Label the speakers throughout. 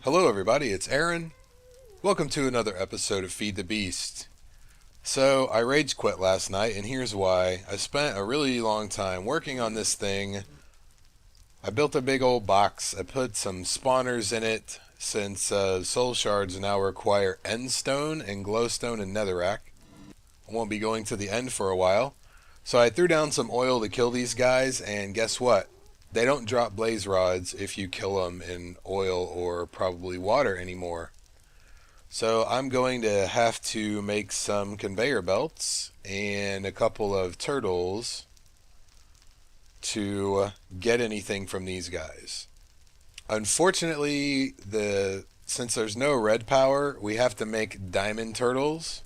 Speaker 1: Hello everybody, it's Aaron. Welcome to another episode of Feed the Beast. So, I rage quit last night, and here's why. I spent a really long time working on this thing. I built a big old box. I put some spawners in it, since soul shards now require endstone and glowstone and tesseract. I won't be going to the end for a while. So I threw down some oil to kill these guys, and guess what? They don't drop blaze rods if you kill them in oil or probably water anymore. So I'm going to have to make some conveyor belts and a couple of turtles to get anything from these guys. Unfortunately, since there's no red power, we have to make diamond turtles.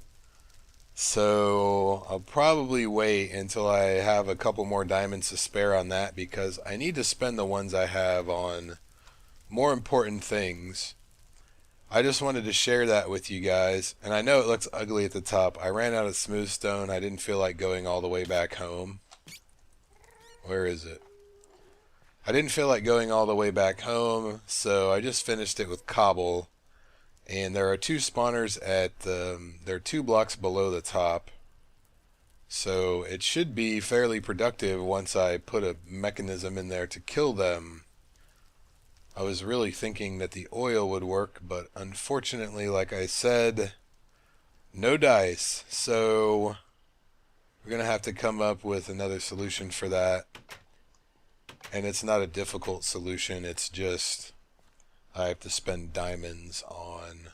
Speaker 1: So I'll probably wait until I have a couple more diamonds to spare on that, because I need to spend the ones I have on more important things. I just wanted to share that with you guys, and I know it looks ugly at the top. I ran out of smooth stone. I didn't feel like going all the way back home. Where is it? I didn't feel like going all the way back home, so I just finished it with cobble. And there are two spawners they're 2 blocks below the top. So it should be fairly productive once I put a mechanism in there to kill them. I was really thinking that the oil would work, but unfortunately, like I said, no dice. So we're going to have to come up with another solution for that. And it's not a difficult solution, it's just I have to spend diamonds on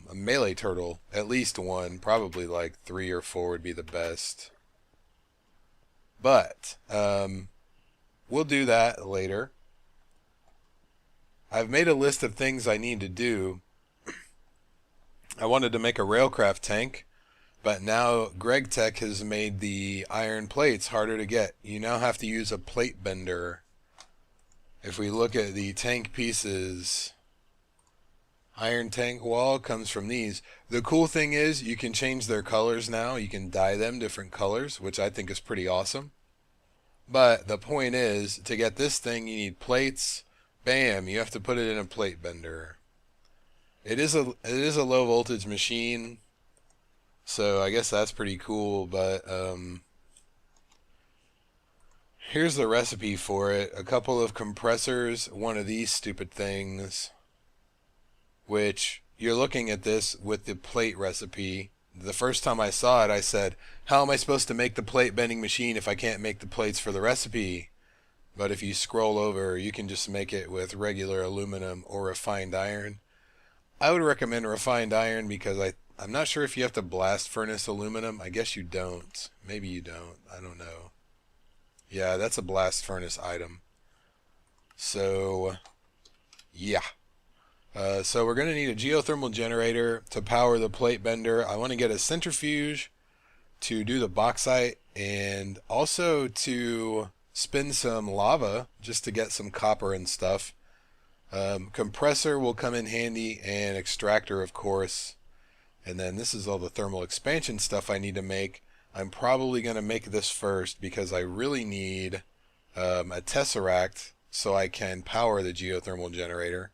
Speaker 1: a melee turtle. At least one, probably like 3 or 4 would be the best. But we'll do that later. I've made a list of things I need to do. I wanted to make a railcraft tank, but now Greg Tech has made the iron plates harder to get. You now have to use a plate bender. If we look at the tank pieces, iron tank wall comes from these. The cool thing is you can change their colors now. You can dye them different colors, which I think is pretty awesome. But the point is, to get this thing you need plates. Bam, you have to put it in a plate bender. It is a low voltage machine, so I guess that's pretty cool, but here's the recipe for it. A couple of compressors, one of these stupid things, which you're looking at this with the plate recipe. The first time I saw it, I said, how am I supposed to make the plate bending machine if I can't make the plates for the recipe? But if you scroll over, you can just make it with regular aluminum or refined iron. I would recommend refined iron because I'm not sure if you have to blast furnace aluminum. I guess you don't. Maybe you don't. I don't know. Yeah, that's a blast furnace item. So, yeah. So we're going to need a geothermal generator to power the plate bender. I want to get a centrifuge to do the bauxite, and also to spin some lava just to get some copper and stuff. Compressor will come in handy, and extractor, of course. And then this is all the thermal expansion stuff I need to make. I'm probably going to make this first because I really need a tesseract so I can power the geothermal generator,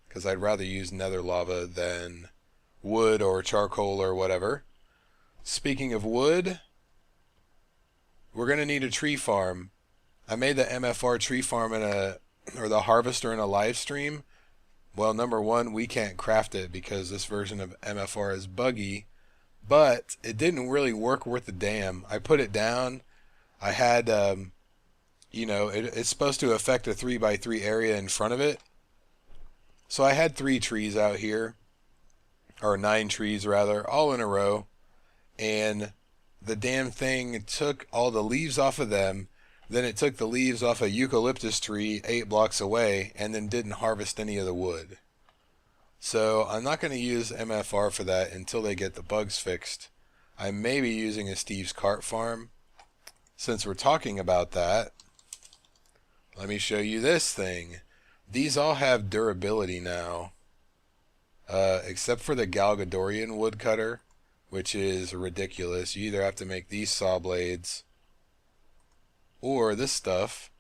Speaker 1: because I'd rather use nether lava than wood or charcoal or whatever. Speaking of wood, we're going to need a tree farm. I made the MFR tree farm or the harvester in a live stream. Well, number one, we can't craft it because this version of MFR is buggy, but it didn't really work worth a damn. I put it down. I had, it's supposed to affect a 3x3 area in front of it. So I had 3 trees out here, or 9 trees rather, all in a row, and the damn thing took all the leaves off of them. Then it took the leaves off a eucalyptus tree 8 blocks away, and then didn't harvest any of the wood. So I'm not going to use MFR for that until they get the bugs fixed. I may be using a Steve's Cart Farm. Since we're talking about that, let me show you this thing. These all have durability now, except for the Galgadorian woodcutter, which is ridiculous. You either have to make these saw blades or this stuff.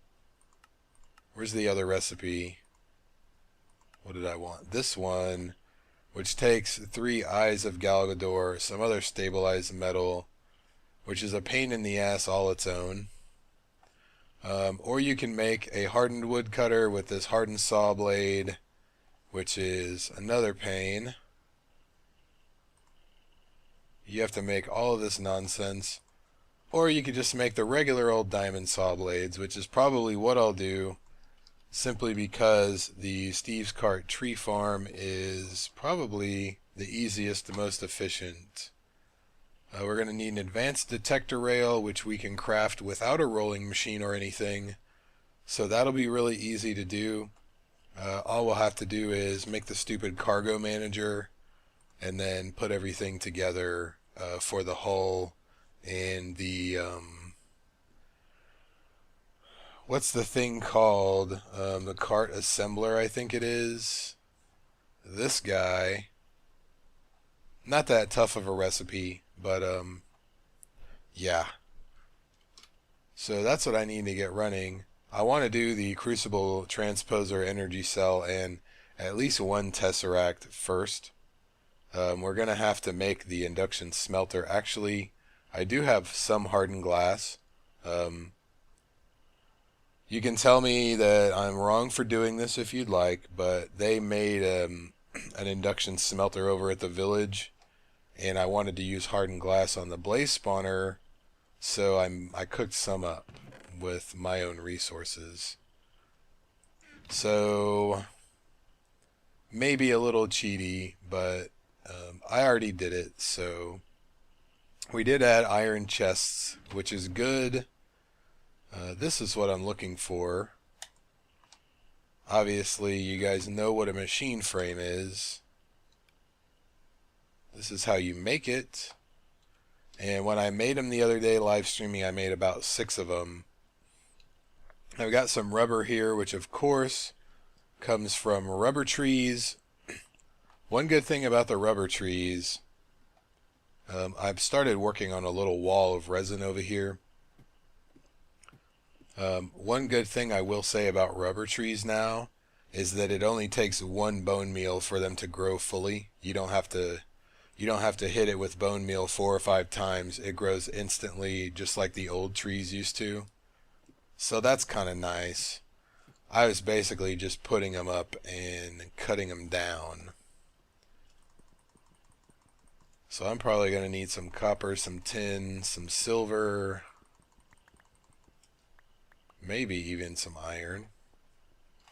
Speaker 1: Where's the other recipe? what did I want? This one, which takes 3 eyes of Galgador, some other stabilized metal, which is a pain in the ass all its own. Or you can make a hardened woodcutter with this hardened saw blade, which is another pain. You have to make all of this nonsense. Or you could just make the regular old diamond saw blades, which is probably what I'll do, simply because the Steve's Cart tree farm is probably the easiest and most efficient. We're going to need an advanced detector rail, which we can craft without a rolling machine or anything. So that'll be really easy to do. All we'll have to do is make the stupid cargo manager and then put everything together for the hull and the what's the thing called? The cart assembler, I think it is. This guy. Not that tough of a recipe, but yeah. So that's what I need to get running. I want to do the crucible transposer energy cell and at least one tesseract first. We're going to have to make the induction smelter. Actually, I do have some hardened glass. You can tell me that I'm wrong for doing this if you'd like, but they made an induction smelter over at the village, and I wanted to use hardened glass on the blaze spawner, so I cooked some up with my own resources. So maybe a little cheaty, but I already did it. So we did add iron chests, which is good. This is what I'm looking for. Obviously, you guys know what a machine frame is. This is how you make it. And when I made them the other day live streaming, I made about 6 of them. I've got some rubber here, which of course comes from rubber trees. One good thing about the rubber trees, I've started working on a little wall of resin over here. One good thing I will say about rubber trees now is that it only takes 1 bone meal for them to grow fully. You don't have to hit it with bone meal 4 or 5 times. It grows instantly, just like the old trees used to. So that's kind of nice. I was basically just putting them up and cutting them down. So I'm probably going to need some copper, some tin, some silver, maybe even some iron.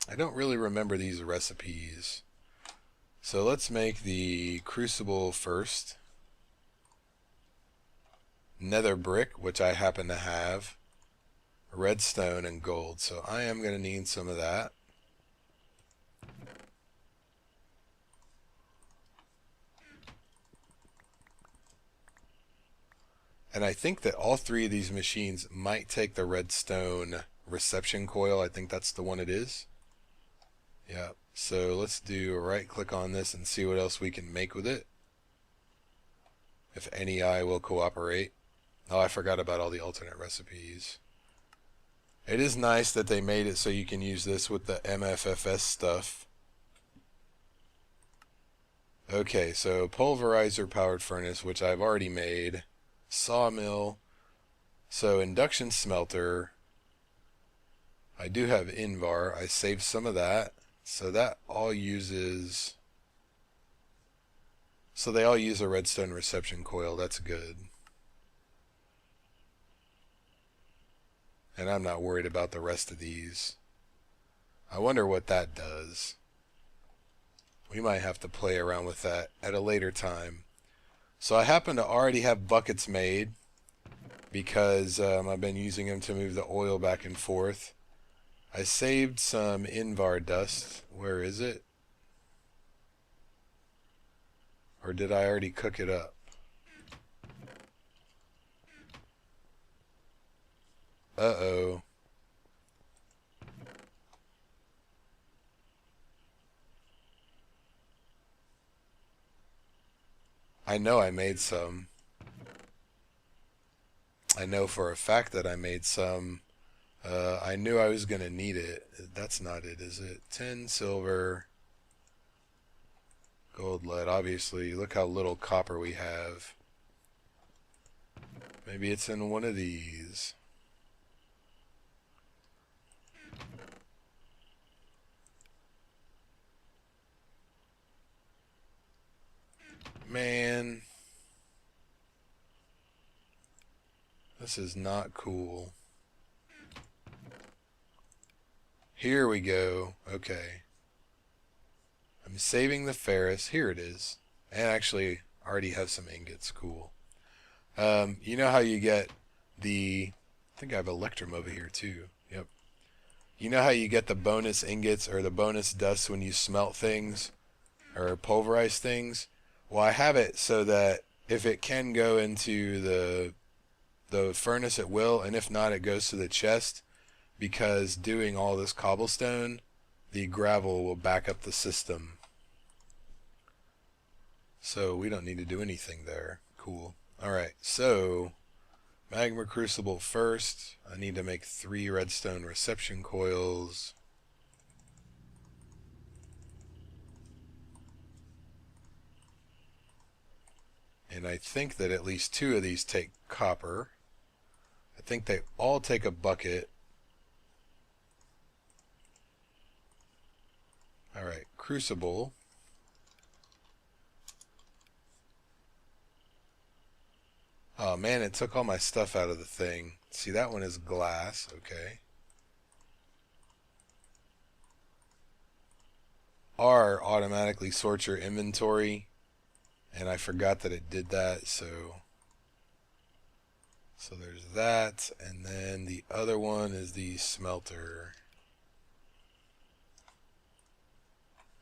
Speaker 1: I don't really remember these recipes. So let's make the crucible first. Nether brick, which I happen to have. Redstone and gold. So I am going to need some of that. And I think that all 3 of these machines might take the redstone reception coil. I think that's the one it is. Yeah. So let's do a right click on this and see what else we can make with it. If any eye will cooperate. Oh, I forgot about all the alternate recipes. It is nice that they made it so you can use this with the MFFS stuff. Okay, so pulverizer powered furnace, which I've already made. Sawmill. So induction smelter. I do have Invar. I saved some of that. So that all uses... So they all use a redstone reception coil. That's good. And I'm not worried about the rest of these. I wonder what that does. We might have to play around with that at a later time. So I happen to already have buckets made because I've been using them to move the oil back and forth. I saved some Invar dust. Where is it? Or did I already cook it up? Uh-oh. I know I made some. I know for a fact that I made some. I knew I was going to need it. That's not it, is it? 10 silver. Gold, lead, obviously. Look how little copper we have. Maybe it's in one of these. Man. This is not cool. Here we go. Okay. I'm saving the ferrous. Here it is. And actually, I already have some ingots. Cool. You know how you get the... I think I have electrum over here too. Yep. You know how you get the bonus ingots or the bonus dust when you smelt things or pulverize things? Well, I have it so that if it can go into the furnace, it will, and if not, it goes to the chest, because doing all this cobblestone, the gravel will back up the system. So we don't need to do anything there. Cool. Alright, so magma crucible first. I need to make 3 redstone reception coils. And I think that at least 2 of these take copper. I think they all take a bucket. Alright, crucible. Oh man, it took all my stuff out of the thing. See, that one is glass. Okay. R automatically sorts your inventory, and I forgot that it did that, so there's that, and then the other one is the smelter.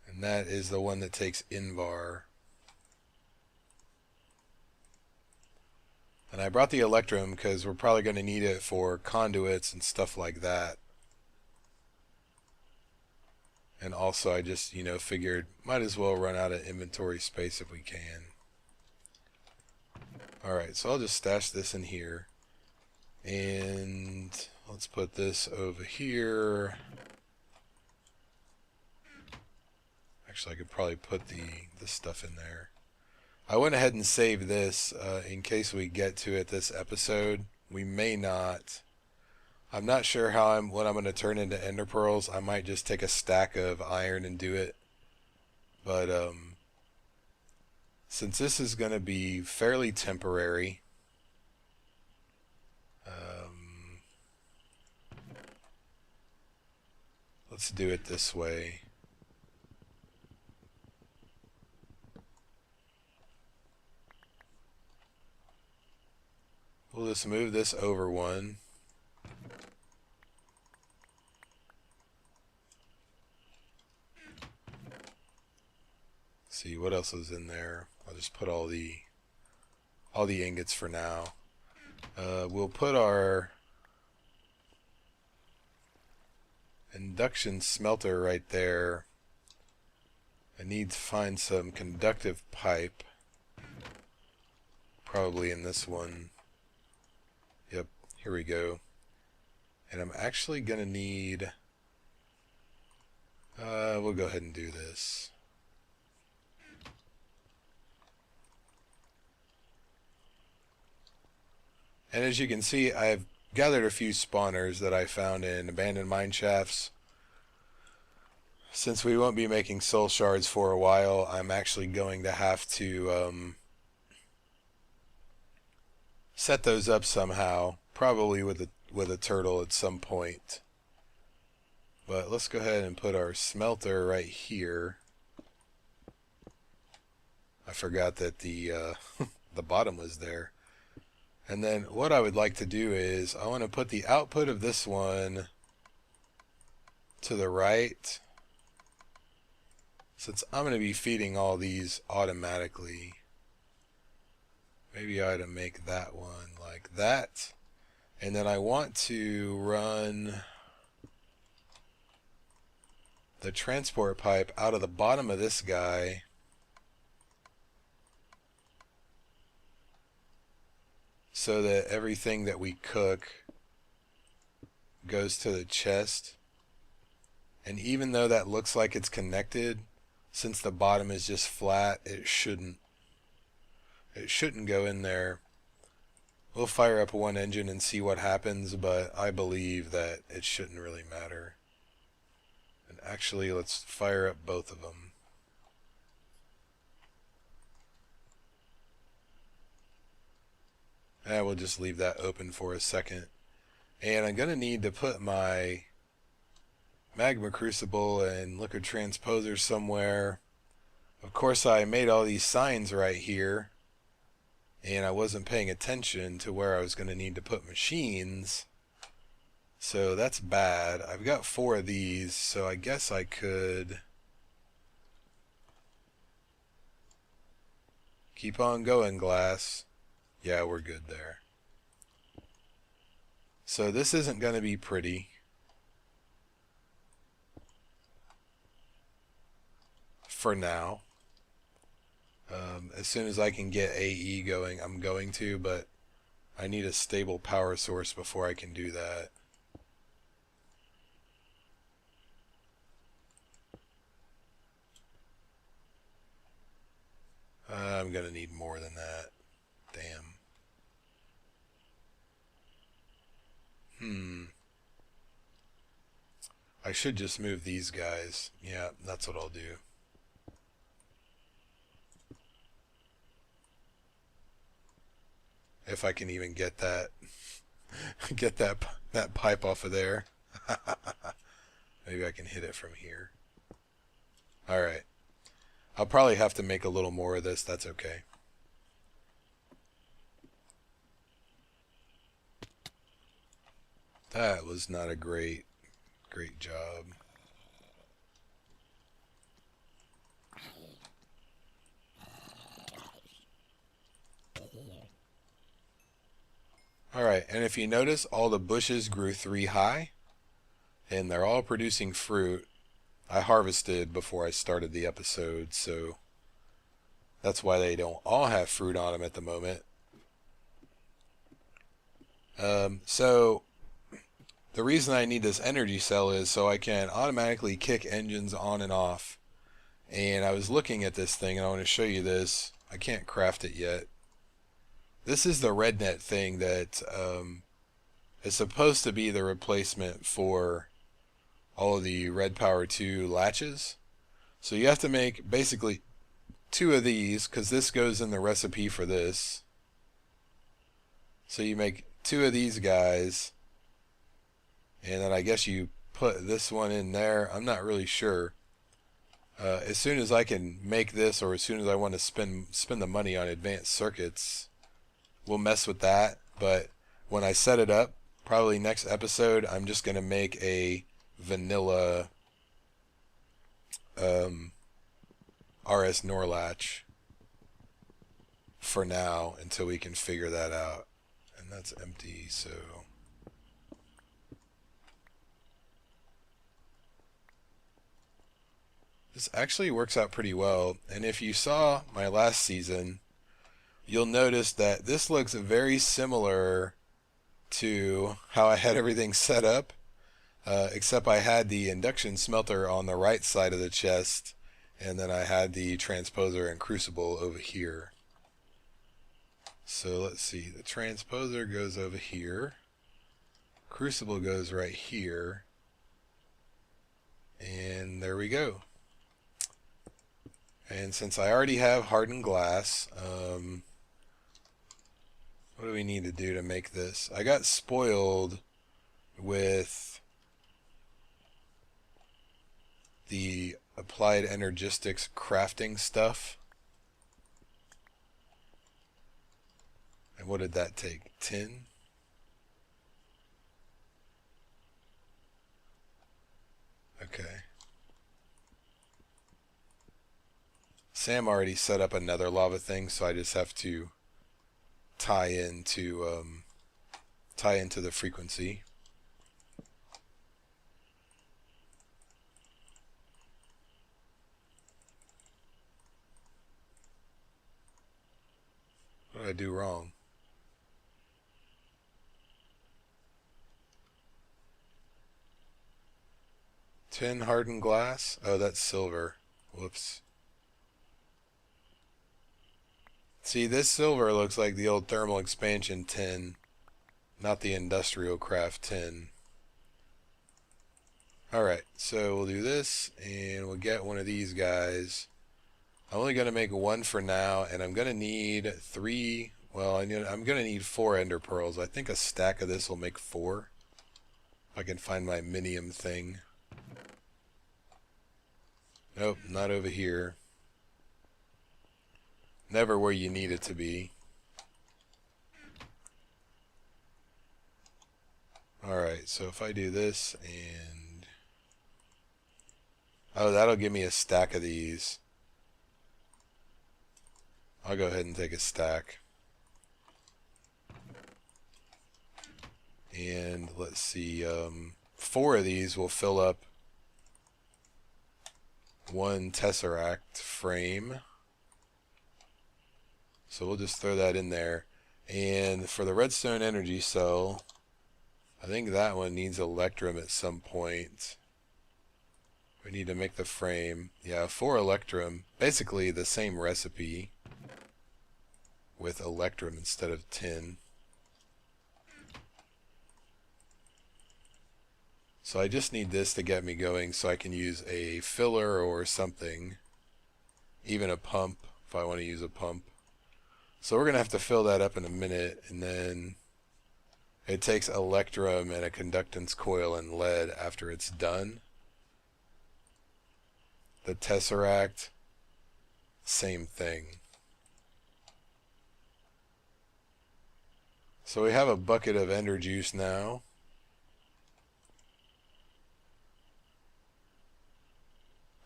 Speaker 1: And that is the one that takes invar. And I brought the electrum because we're probably going to need it for conduits and stuff like that. And also I just, figured might as well run out of inventory space if we can. Alright, so I'll just stash this in here. And let's put this over here. Actually, I could probably put this stuff in there. I went ahead and saved this in case we get to it this episode. We may not. I'm not sure what I'm going to turn into ender pearls. I might just take a stack of iron and do it. But since this is going to be fairly temporary, let's do it this way. We'll just move this over one. See what else is in there. I'll just put all the ingots for now. We'll put our induction smelter right there. I need to find some conductive pipe. Probably in this one. Yep, here we go. And I'm actually gonna need... we'll go ahead and do this. And as you can see, I've gathered a few spawners that I found in abandoned mine shafts. Since we won't be making soul shards for a while, I'm actually going to have to set those up somehow, probably with a turtle at some point. But let's go ahead and put our smelter right here. I forgot that the the bottom was there. And then what I would like to do is I want to put the output of this one to the right, since I'm going to be feeding all these automatically. Maybe I ought to make that one like that. And then I want to run the transport pipe out of the bottom of this guy so that everything that we cook goes to the chest. And even though that looks like it's connected, since the bottom is just flat, it shouldn't go in there. We'll fire up one engine and see what happens, but I believe that it shouldn't really matter. And actually, let's fire up both of them. And we'll just leave that open for a second. And I'm going to need to put my magma crucible and liquid transposer somewhere. Of course, I made all these signs right here, and I wasn't paying attention to where I was going to need to put machines. So that's bad. I've got 4 of these, so I guess I could keep on going, glass. Yeah, we're good there. So this isn't going to be pretty. For now. As soon as I can get AE going, I'm going to, but I need a stable power source before I can do that. I'm going to need more than that. Damn. I should just move these guys. Yeah, that's what I'll do. If I can even get that get that pipe off of there. Maybe I can hit it from here. Alright. I'll probably have to make a little more of this. That's okay. That was not a great job. Alright, and if you notice, all the bushes grew 3 high, and they're all producing fruit. I harvested before I started the episode, so that's why they don't all have fruit on them at the moment. So the reason I need this energy cell is so I can automatically kick engines on and off. And I was looking at this thing, and I want to show you this. I can't craft it yet. This is the RedNet thing that is supposed to be the replacement for all of the Red Power 2 latches. So you have to make basically 2 of these, because this goes in the recipe for this. So you make 2 of these guys, and then I guess you put this one in there. I'm not really sure. As soon as I can make this, or as soon as I want to spend the money on advanced circuits, we'll mess with that. But when I set it up, probably next episode, I'm just going to make a vanilla RS NOR latch for now until we can figure that out. And that's empty, so this actually works out pretty well. And if you saw my last season, you'll notice that this looks very similar to how I had everything set up, except I had the induction smelter on the right side of the chest, and then I had the transposer and crucible over here. So let's see, the transposer goes over here, crucible goes right here, and there we go. And since I already have hardened glass, what do we need to do to make this? I got spoiled with the applied energistics crafting stuff. And what did that take? 10? Okay. Sam already set up another lava thing, so I just have to tie into the frequency. What did I do wrong? Tin hardened glass? Oh, that's silver. Whoops. See, this silver looks like the old thermal expansion tin, not the industrial craft tin. Alright, so we'll do this, and we'll get one of these guys. I'm only going to make one for now, and I'm going to need 3, well, I'm going to need 4 ender pearls. I think a stack of this will make 4. If I can find my minium thing. Nope, not over here. Never where you need it to be. Alright, so if I do this and... oh, that'll give me a stack of these. I'll go ahead and take a stack. And let's see, 4 of these will fill up 1 tesseract frame. So we'll just throw that in there. And for the redstone energy cell, I think that one needs electrum at some point. We need to make the frame. Yeah, 4 electrum. Basically the same recipe with electrum instead of tin. So I just need this to get me going so I can use a filler or something. Even a pump if I want to use a pump. So we're going to have to fill that up in a minute, and then it takes electrum and a conductance coil and lead after it's done. The tesseract, same thing. So we have a bucket of ender juice now.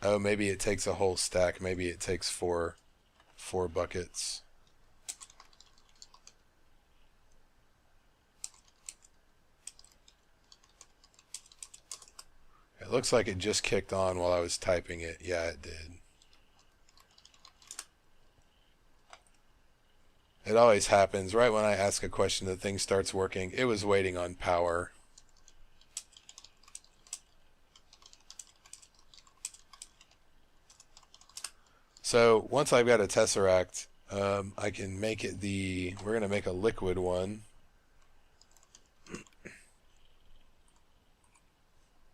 Speaker 1: Oh, maybe it takes a whole stack. Maybe it takes four buckets. It looks like it just kicked on while I was typing it. Yeah, it did. It always happens. Right when I ask a question, the thing starts working. It was waiting on power. So once I've got a tesseract, I can make it we're going to make a liquid one,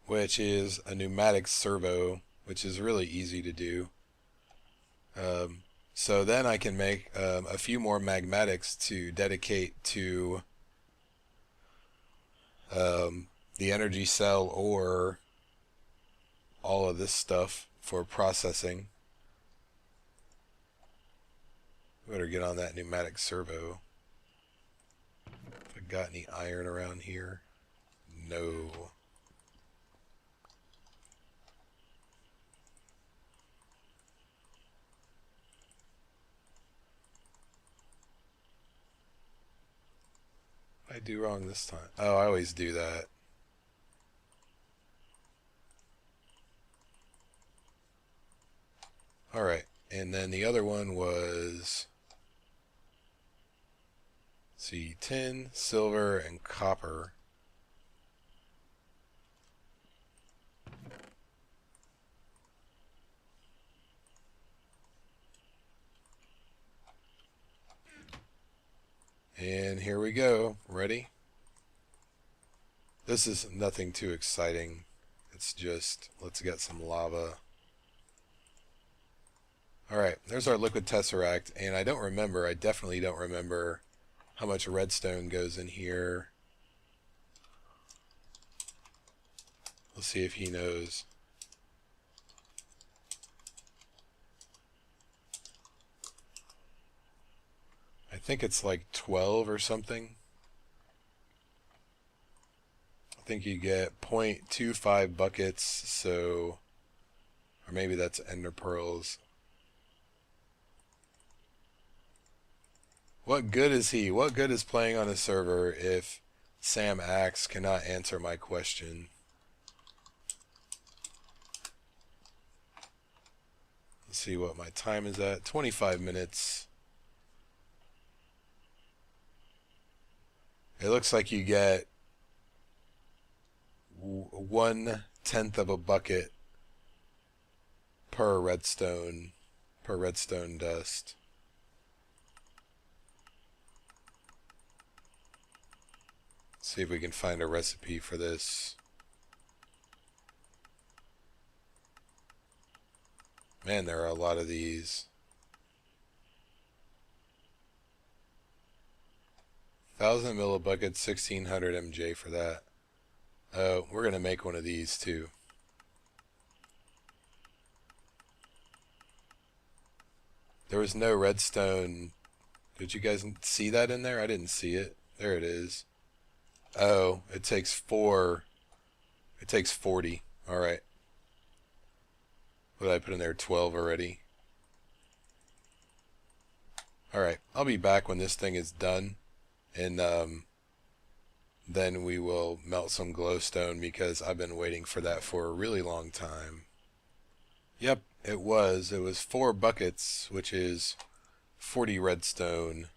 Speaker 1: which is a pneumatic servo, which is really easy to do. So then I can make a few more magmatics to dedicate to the energy cell or all of this stuff for processing. Better get on that pneumatic servo. Have I got any iron around here? No. What did I do wrong this time? Oh, I always do that. Alright, and then the other one was... see, tin, silver, and copper. And here we go. Ready? This is nothing too exciting. It's just, let's get some lava. Alright, there's our liquid tesseract, and I definitely don't remember how much redstone goes in here. Let's see if he knows. I think it's like 12 or something. I think you get 0.25 buckets, so... or maybe that's ender pearls. What good is he? What good is playing on a server if Sam Axe cannot answer my question? Let's see what my time is at. 25 minutes. It looks like you get 1/10 of a bucket per redstone dust. See if we can find a recipe for this. Man, there are a lot of these. 1,000 millibuckets, 1,600 MJ for that. Oh, we're gonna make one of these too. There was no redstone. Did you guys see that in there? I didn't see it. There it is. Oh, it takes 4. It takes 40. Alright. What did I put in there? 12 already. Alright, I'll be back when this thing is done. And then we will melt some glowstone because I've been waiting for that for a really long time. Yep, it was. It was 4 buckets, which is 40 redstone.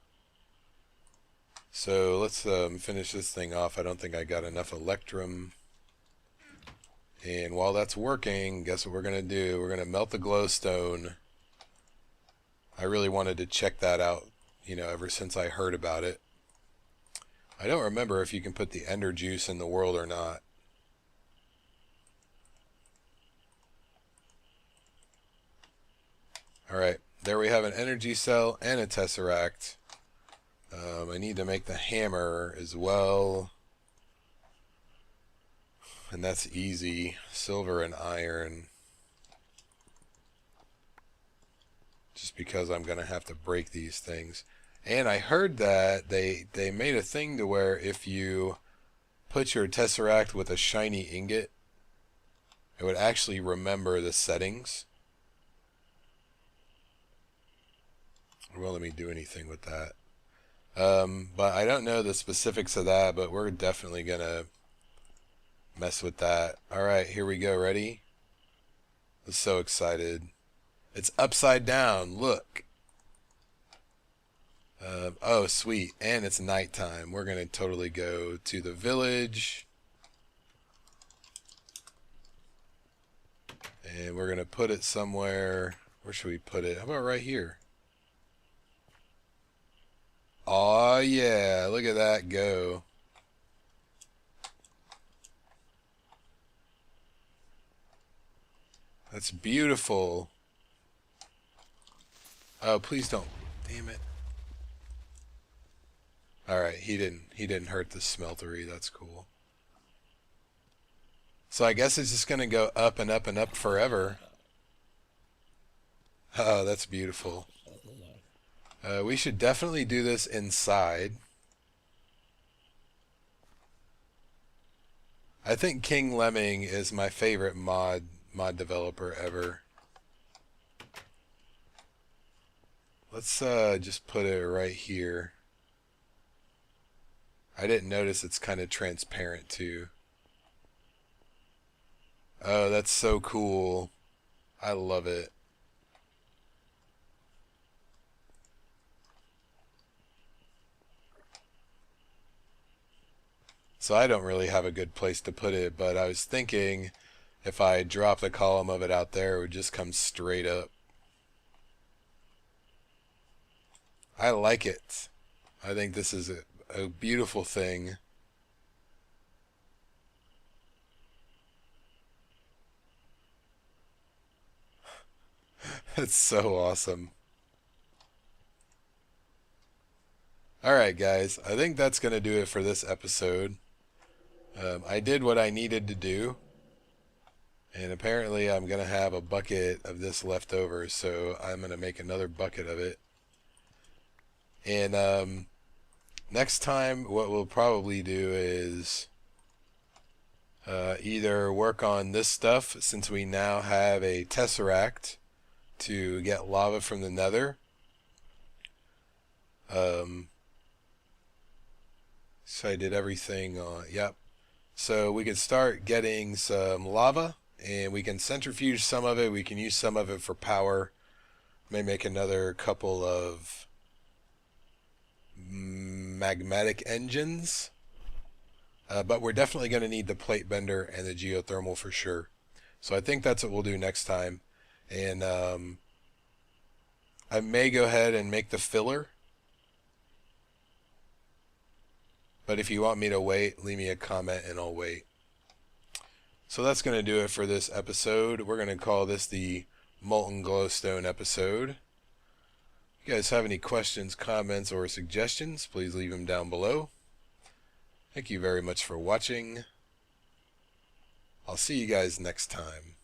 Speaker 1: So let's finish this thing off. I don't think I got enough electrum. And while that's working, guess what we're going to do? We're going to melt the glowstone. I really wanted to check that out, you know, ever since I heard about it. I don't remember if you can put the ender juice in the world or not. Alright, there we have an energy cell and a tesseract. I need to make the hammer as well. And that's easy. Silver and iron. Just because I'm going to have to break these things. And I heard that they made a thing to where if you put your tesseract with a shiny ingot, it would actually remember the settings. It won't let me do anything with that. But I don't know the specifics of that, but we're definitely gonna mess with that. Alright, here we go. Ready? I'm so excited. It's upside down. Look. Oh, sweet. And it's nighttime. We're gonna totally go to the village. And we're gonna put it somewhere. Where should we put it? How about right here? Oh yeah, look at that go. That's beautiful. Oh, please don't. Damn it. Alright, he didn't hurt the smeltery. That's cool. So I guess it's just gonna go up and up and up forever. Oh, that's beautiful. We should definitely do this inside. I think King Lemming is my favorite mod developer ever. Let's just put it right here. I didn't notice it's kind of transparent too. Oh, that's so cool. I love it. So I don't really have a good place to put it, but I was thinking if I dropped a column of it out there, it would just come straight up. I like it. I think this is a beautiful thing. It's so awesome. Alright guys, I think that's going to do it for this episode. I did what I needed to do. And apparently I'm going to have a bucket of this left over, so I'm going to make another bucket of it. And next time what we'll probably do is either work on this stuff, since we now have a tesseract to get lava from the nether. So I did everything on, yep. So we can start getting some lava, and we can centrifuge some of it. We can use some of it for power. May make another couple of magmatic engines. But we're definitely going to need the plate bender and the geothermal for sure. So I think that's what we'll do next time. And I may go ahead and make the filler. But if you want me to wait, leave me a comment and I'll wait. So that's going to do it for this episode. We're going to call this the molten glowstone episode. If you guys have any questions, comments, or suggestions, please leave them down below. Thank you very much for watching. I'll see you guys next time.